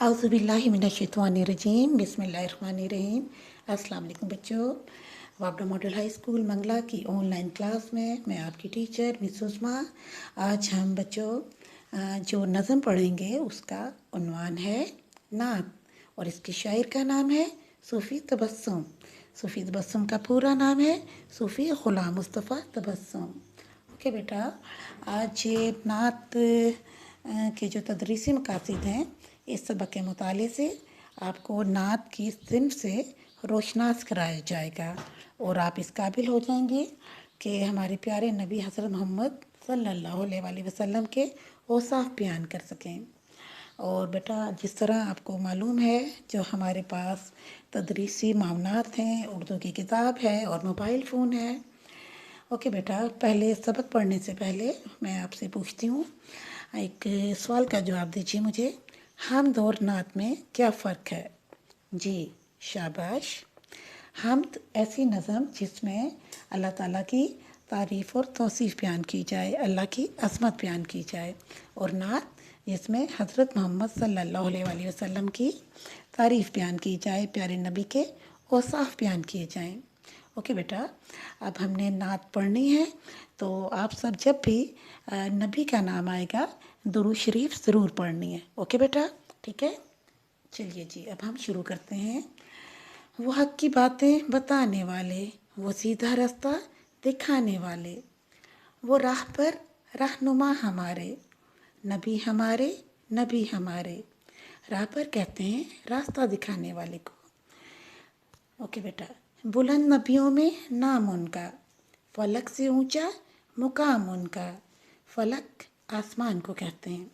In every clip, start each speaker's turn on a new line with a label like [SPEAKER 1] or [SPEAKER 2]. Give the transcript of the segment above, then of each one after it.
[SPEAKER 1] औज़ुबिल्लाहिमिनश्शैतानिर्रजीम बिस्मिल्लाहिर्रहमानिर्रहीम। अस्सलाम वालेकुम बच्चों। वापडा मॉडल हाई स्कूल मंगला की ऑनलाइन क्लास में मैं आपकी टीचर मिस सुषमा। आज हम बच्चों जो नज़म पढ़ेंगे उसका उन्वान है नात और इसके शायर का नाम है सूफ़ी तबस्सुम। सूफ़ी तबस्सुम का पूरा नाम है सूफ़ी ग़ुलाम मुस्तफ़ा तबस्सुम। ओके बेटा, आज ये नात के जो तदरीसी मकासद हैं इस सबक के मुताले से आपको नात की सिन्फ से रोशनास कराया जाएगा और आप इस काबिल हो जाएंगे कि हमारे प्यारे नबी हज़रत मोहम्मद सल्लल्लाहु अलैहि वसल्लम के औसाफ बयान कर सकें। और बेटा, जिस तरह आपको मालूम है जो हमारे पास तदरीसी मामलात हैं, उर्दू की किताब है और मोबाइल फ़ोन है। ओके बेटा, पहले सबक पढ़ने से पहले मैं आपसे पूछती हूँ, एक सवाल का जवाब दीजिए मुझे। हमद और नात में क्या फ़र्क है? जी शाबाश। हमद ऐसी नज़म जिसमें अल्लाह ताला की तारीफ़ और तौसीफ़ बयान की जाए, अल्लाह की अज़मत बयान की जाए, और नात जिसमें हज़रत मोहम्मद सल्लल्लाहु अलैहि वसल्लम की तारीफ़ बयान की जाए, प्यारे नबी के औसाफ बयान किए जाएं। ओके बेटा, अब हमने नात पढ़नी है तो आप सब जब भी नबी का नाम आएगा दुरूद शरीफ ज़रूर पढ़नी है। ओके बेटा, ठीक है। चलिए जी, अब हम शुरू करते हैं। वो हक़ की बातें बताने वाले, वो सीधा रास्ता दिखाने वाले, वो राह पर रहनुमा हमारे, नबी हमारे, नबी हमारे। राह पर कहते हैं रास्ता दिखाने वाले को। ओके बेटा, बुलंद नबियों में नाम उनका, फलक से ऊंचा मुकाम उनका। फलक आसमान को कहते हैं।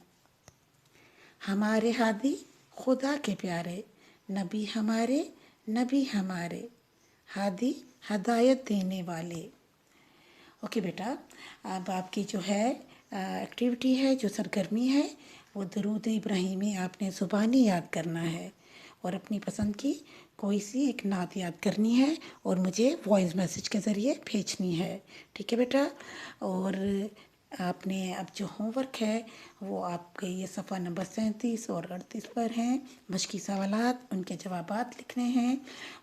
[SPEAKER 1] हमारे हादी खुदा के प्यारे, नबी हमारे, नबी हमारे। हादी हदायत देने वाले। ओके बेटा, अब आपकी जो है एक्टिविटी है, जो सरगर्मी है, वो दरूद इब्राहिमी आपने ज़ुबानी याद करना है और अपनी पसंद की कोई सी एक नात याद करनी है और मुझे वॉइस मैसेज के ज़रिए भेजनी है। ठीक है बेटा। और आपने अब जो होमवर्क है वो आपके ये सफ़ा नंबर 37 और 38 पर हैं। मश्की सवालात, उनके जवाबात लिखने हैं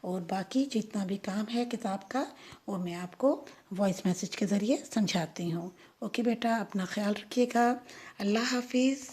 [SPEAKER 1] और बाकी जितना भी काम है किताब का वो मैं आपको वॉइस मैसेज के ज़रिए समझाती हूँ। ओके बेटा, अपना ख्याल रखिएगा। अल्लाह हाफिज़।